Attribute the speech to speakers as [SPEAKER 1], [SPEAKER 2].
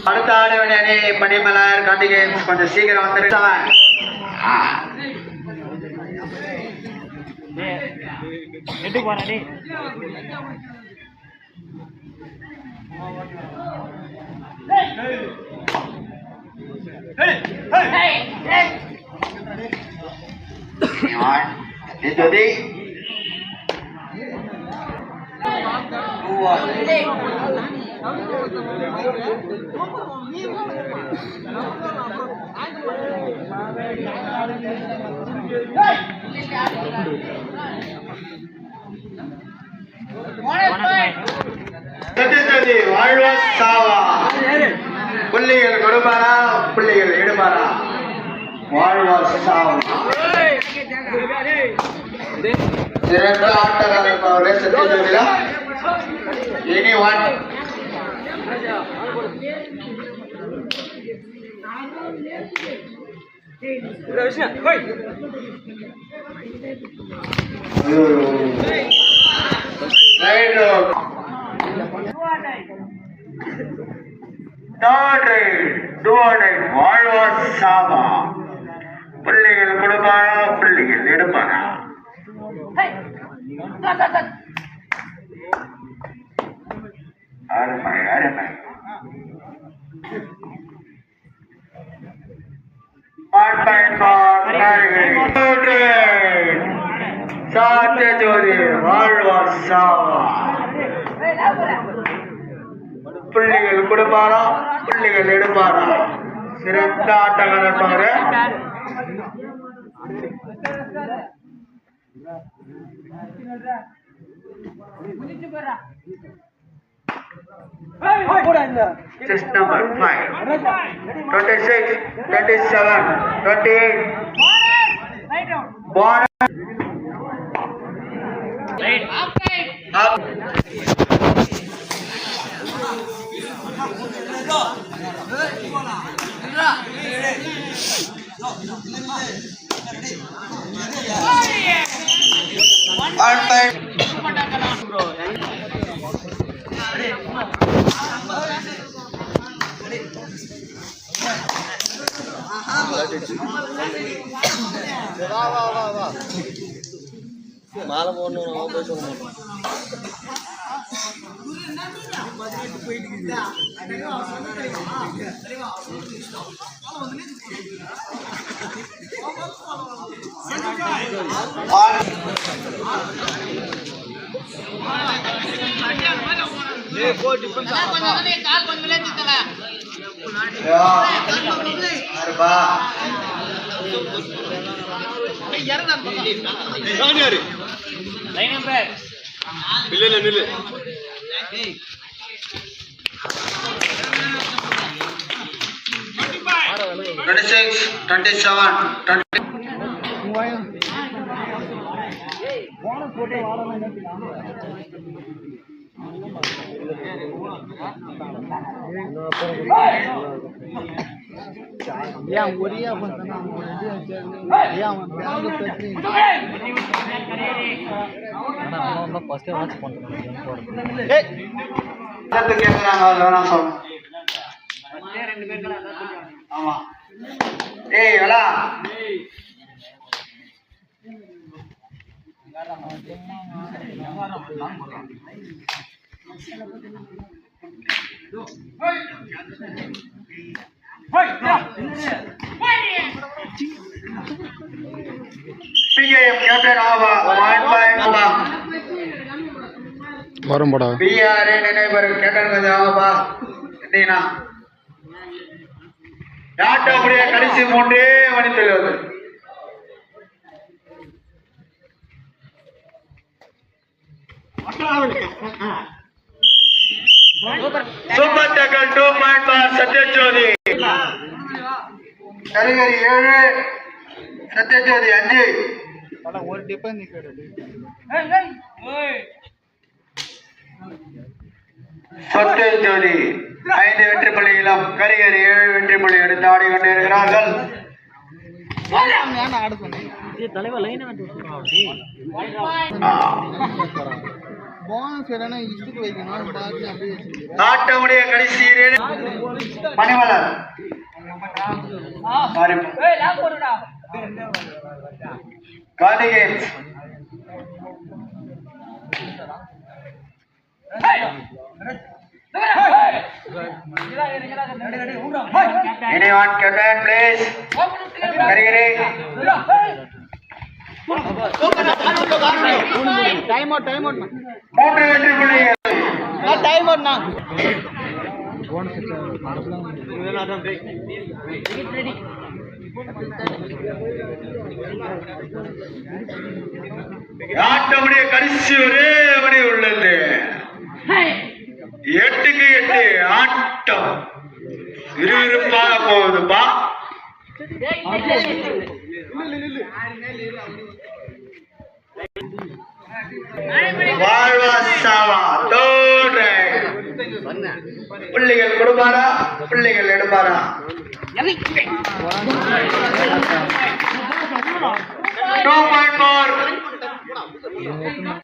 [SPEAKER 1] அடுத்த ஆட வேண்டிய அணி பனிமலர் கார்த்திகேயன் கொஞ்சம் சீக்கிரம் வந்துருக்கவன் வாழ்வா சாவா புள்ளிகள் கொடுப்பாரா புள்ளிகள் எடுப்பாரா வாழ்வா சாவா சிறந்த ஆட்டக்காரர் அவரே சத்யஜோதிரா இனி ஒன் வாழ்வா சாவா பிள்ளைகள் கொடுப்பாரா பிள்ளைகள் எடுப்பாரா அருமை அருமை சாத்தியஜோதி வாழ்வா சாவா பிள்ளைகள் கொடுப்பாரா பிள்ளைகள் எடுப்பாரா சிறந்த ஆட்டக்காரர் பாரு Just number 5, 26, 27, 28. Ball. Up. One time. மாலை போடணும் போய் சொல்ல மாட்டோம் நில்லு 26, 27, 20. வரும்படா பிஆர் நினைவர் கேட்டது ஆவா என்னன்னா நாட்டோடைய கடைசி மூன்றே மணித்துள்ளது சூப்பர் டக்கர் 2.5 சத்யஜோதி கரிகரி 7 சத்யஜோதி 5
[SPEAKER 2] ஒரு டிபெண்ட்
[SPEAKER 1] சத்யஜோதி 5 வெற்றி புள்ளிகளும் கரிகர் 7 வெற்றி புள்ளி எடுத்து ஆடிக்கொண்டிருக்கிறார்கள். ஆட்டமுடைய கடைசி Manimalar கார்த்திகே anyone captain please karigire
[SPEAKER 2] time out
[SPEAKER 1] 3 வெற்றி புள்ளிகள்
[SPEAKER 2] time out na
[SPEAKER 1] ஆட்டமுடைய கடைசி ஒரே மணி உள்ளது. 8க்கு 8 ஆட்டம் விறுவிறுப்பாக போகுதுப்பா. வாழ்வா சாவா தோடு புள்ளிகள் கொடுப்பாரா புள்ளிகள் எடுப்பாரா? 2.4